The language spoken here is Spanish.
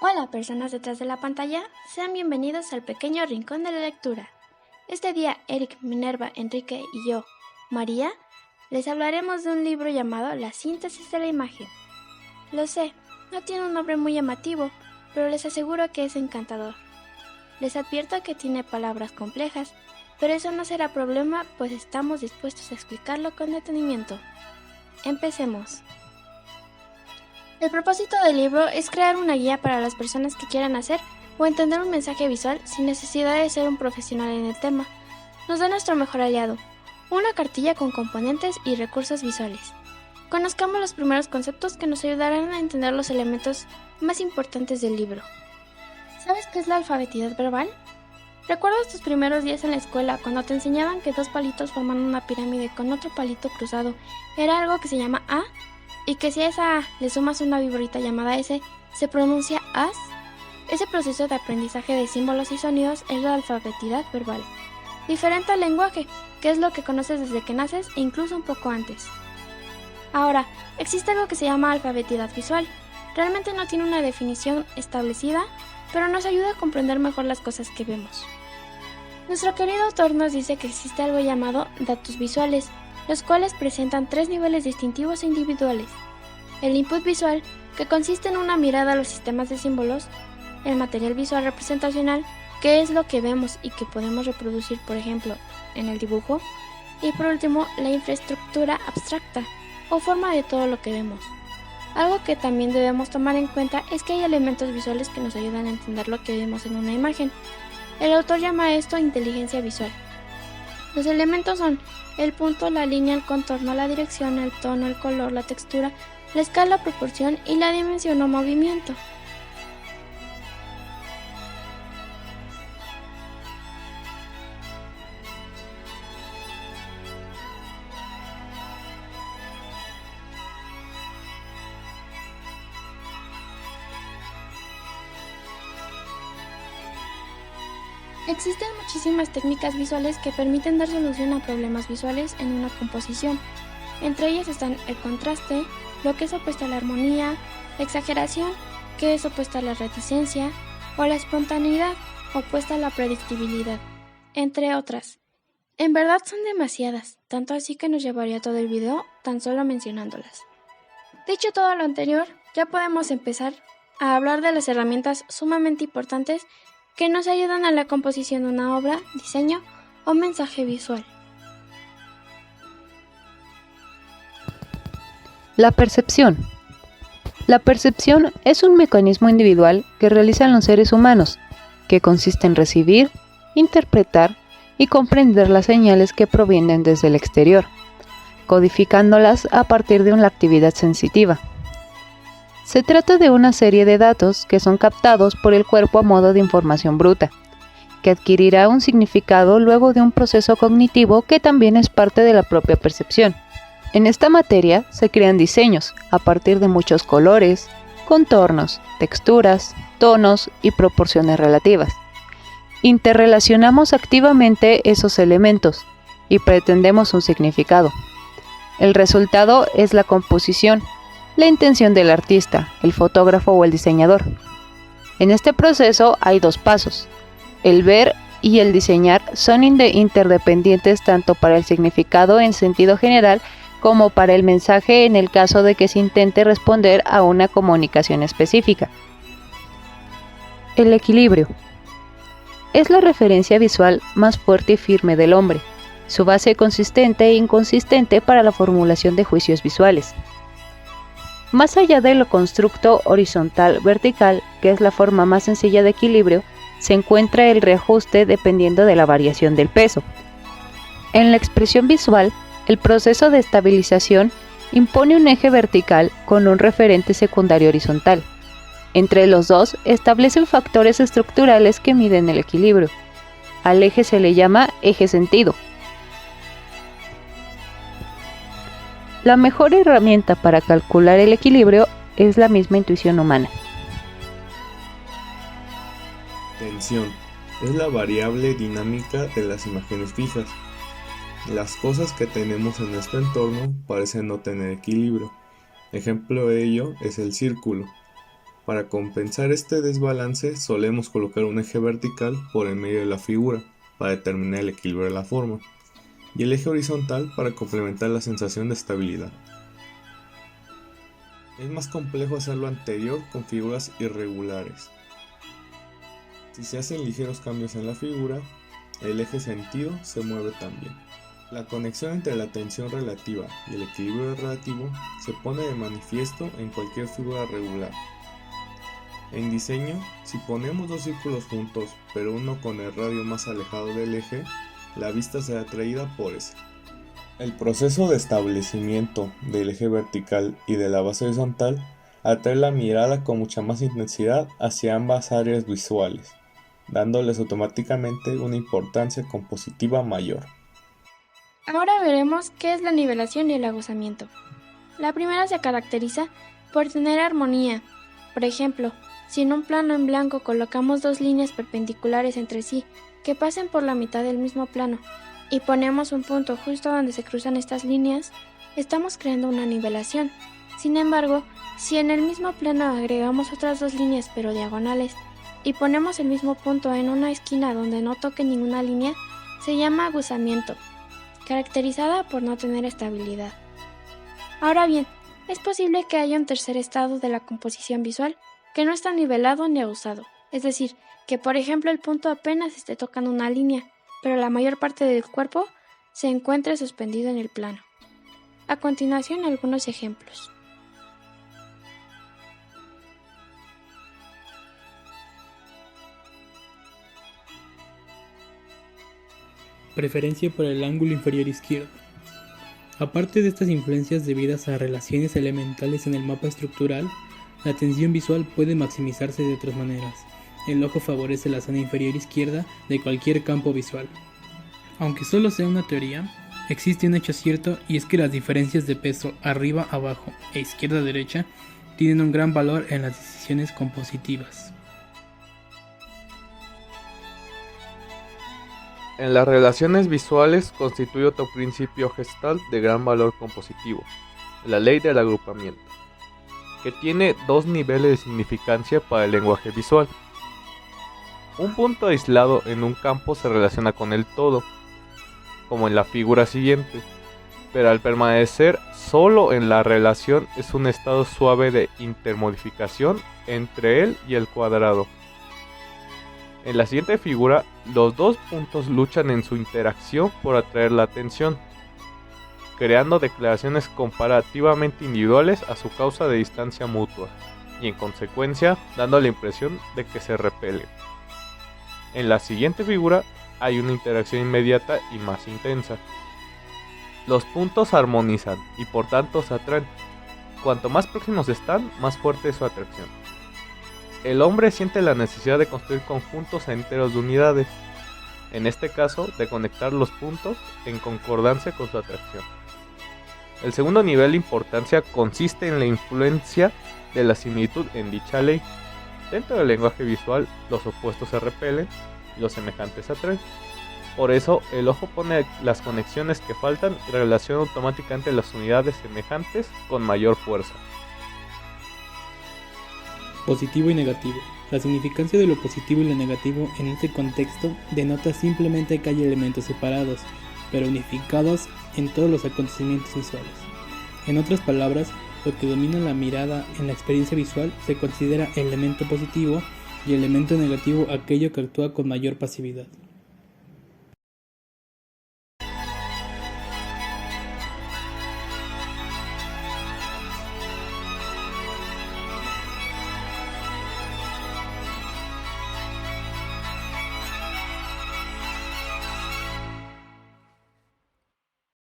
Hola, personas detrás de la pantalla, sean bienvenidos al pequeño rincón de la lectura. Este día, Eric, Minerva, Enrique y yo, María, les hablaremos de un libro llamado La síntesis de la imagen. Lo sé, no tiene un nombre muy llamativo, pero les aseguro que es encantador. Les advierto que tiene palabras complejas, pero eso no será problema, pues estamos dispuestos a explicarlo con detenimiento. Empecemos. El propósito del libro es crear una guía para las personas que quieran hacer o entender un mensaje visual sin necesidad de ser un profesional en el tema. Nos da nuestro mejor aliado, una cartilla con componentes y recursos visuales. Conozcamos los primeros conceptos que nos ayudarán a entender los elementos más importantes del libro. ¿Sabes qué es la alfabetidad verbal? ¿Recuerdas tus primeros días en la escuela cuando te enseñaban que dos palitos forman una pirámide con otro palito cruzado era algo que se llama A? Y que si a esa A le sumas una viborita llamada S, se pronuncia AS. Ese proceso de aprendizaje de símbolos y sonidos es la alfabetidad verbal. Diferente al lenguaje, que es lo que conoces desde que naces e incluso un poco antes. Ahora, existe algo que se llama alfabetidad visual. Realmente no tiene una definición establecida, pero nos ayuda a comprender mejor las cosas que vemos. Nuestro querido autor nos dice que existe algo llamado datos visuales, los cuales presentan tres niveles distintivos e individuales. El input visual, que consiste en una mirada a los sistemas de símbolos, el material visual representacional, que es lo que vemos y que podemos reproducir, por ejemplo, en el dibujo, y por último, la infraestructura abstracta, o forma de todo lo que vemos. Algo que también debemos tomar en cuenta es que hay elementos visuales que nos ayudan a entender lo que vemos en una imagen. El autor llama esto inteligencia visual. Los elementos son el punto, la línea, el contorno, la dirección, el tono, el color, la textura, la escala, proporción y la dimensión o movimiento. Existen muchísimas técnicas visuales que permiten dar solución a problemas visuales en una composición. Entre ellas están el contraste, lo que es opuesto a la armonía, la exageración, que es opuesta a la reticencia, o la espontaneidad, opuesta a la predictibilidad, entre otras. En verdad son demasiadas, tanto así que nos llevaría todo el video tan solo mencionándolas. Dicho todo lo anterior, ya podemos empezar a hablar de las herramientas sumamente importantes que nos ayudan a la composición de una obra, diseño o mensaje visual. La percepción. La percepción es un mecanismo individual que realizan los seres humanos, que consiste en recibir, interpretar y comprender las señales que provienen desde el exterior, codificándolas a partir de una actividad sensitiva. Se trata de una serie de datos que son captados por el cuerpo a modo de información bruta, que adquirirá un significado luego de un proceso cognitivo que también es parte de la propia percepción. En esta materia se crean diseños a partir de muchos colores, contornos, texturas, tonos y proporciones relativas. Interrelacionamos activamente esos elementos y pretendemos un significado. El resultado es la composición, la intención del artista, el fotógrafo o el diseñador. En este proceso hay dos pasos. El ver y el diseñar son interdependientes tanto para el significado en sentido general como para el mensaje en el caso de que se intente responder a una comunicación específica. El equilibrio es la referencia visual más fuerte y firme del hombre, su base consistente e inconsistente para la formulación de juicios visuales. Más allá de lo constructo horizontal-vertical, que es la forma más sencilla de equilibrio, se encuentra el reajuste dependiendo de la variación del peso. En la expresión visual, el proceso de estabilización impone un eje vertical con un referente secundario horizontal. Entre los dos establecen factores estructurales que miden el equilibrio. Al eje se le llama eje sentido. La mejor herramienta para calcular el equilibrio es la misma intuición humana. Tensión es la variable dinámica de las imágenes fijas. Las cosas que tenemos en nuestro entorno parecen no tener equilibrio. Ejemplo de ello es el círculo. Para compensar este desbalance solemos colocar un eje vertical por el medio de la figura para determinar el equilibrio de la forma y el eje horizontal para complementar la sensación de estabilidad. Es más complejo hacer lo anterior con figuras irregulares. Si se hacen ligeros cambios en la figura, el eje sentido se mueve también. La conexión entre la tensión relativa y el equilibrio relativo se pone de manifiesto en cualquier figura regular. En diseño, si ponemos dos círculos juntos, pero uno con el radio más alejado del eje, la vista será atraída por ese. El proceso de establecimiento del eje vertical y de la base horizontal atrae la mirada con mucha más intensidad hacia ambas áreas visuales, dándoles automáticamente una importancia compositiva mayor. Ahora veremos qué es la nivelación y el aguzamiento. La primera se caracteriza por tener armonía. Por ejemplo, si en un plano en blanco colocamos dos líneas perpendiculares entre sí que pasen por la mitad del mismo plano y ponemos un punto justo donde se cruzan estas líneas, estamos creando una nivelación. Sin embargo, si en el mismo plano agregamos otras dos líneas pero diagonales y ponemos el mismo punto en una esquina donde no toque ninguna línea, se llama aguzamiento, caracterizada por no tener estabilidad. Ahora bien, es posible que haya un tercer estado de la composición visual que no está nivelado ni aguzado, es decir, que por ejemplo el punto apenas esté tocando una línea, pero la mayor parte del cuerpo se encuentre suspendido en el plano. A continuación, algunos ejemplos. Preferencia por el ángulo inferior izquierdo. Aparte de estas influencias debidas a relaciones elementales en el mapa estructural, la tensión visual puede maximizarse de otras maneras. El ojo favorece la zona inferior izquierda de cualquier campo visual. Aunque solo sea una teoría, existe un hecho cierto y es que las diferencias de peso arriba-abajo e izquierda-derecha tienen un gran valor en las decisiones compositivas. En las relaciones visuales constituye otro principio Gestalt de gran valor compositivo, la ley del agrupamiento, que tiene dos niveles de significancia para el lenguaje visual. Un punto aislado en un campo se relaciona con el todo, como en la figura siguiente, pero al permanecer solo en la relación es un estado suave de intermodificación entre él y el cuadrado. En la siguiente figura, los dos puntos luchan en su interacción por atraer la atención, creando declaraciones comparativamente individuales a su causa de distancia mutua, y en consecuencia dando la impresión de que se repelen. En la siguiente figura hay una interacción inmediata y más intensa. Los puntos armonizan y por tanto se atraen. Cuanto más próximos están, más fuerte es su atracción. El hombre siente la necesidad de construir conjuntos enteros de unidades, en este caso de conectar los puntos en concordancia con su atracción. El segundo nivel de importancia consiste en la influencia de la similitud en dicha ley. Dentro del lenguaje visual, los opuestos se repelen y los semejantes se atraen. Por eso, el ojo pone las conexiones que faltan y relaciona automáticamente las unidades semejantes con mayor fuerza. Positivo y negativo. La significancia de lo positivo y lo negativo en este contexto denota simplemente que hay elementos separados, pero unificados en todos los acontecimientos visuales. En otras palabras, lo que domina la mirada en la experiencia visual se considera elemento positivo y elemento negativo aquello que actúa con mayor pasividad.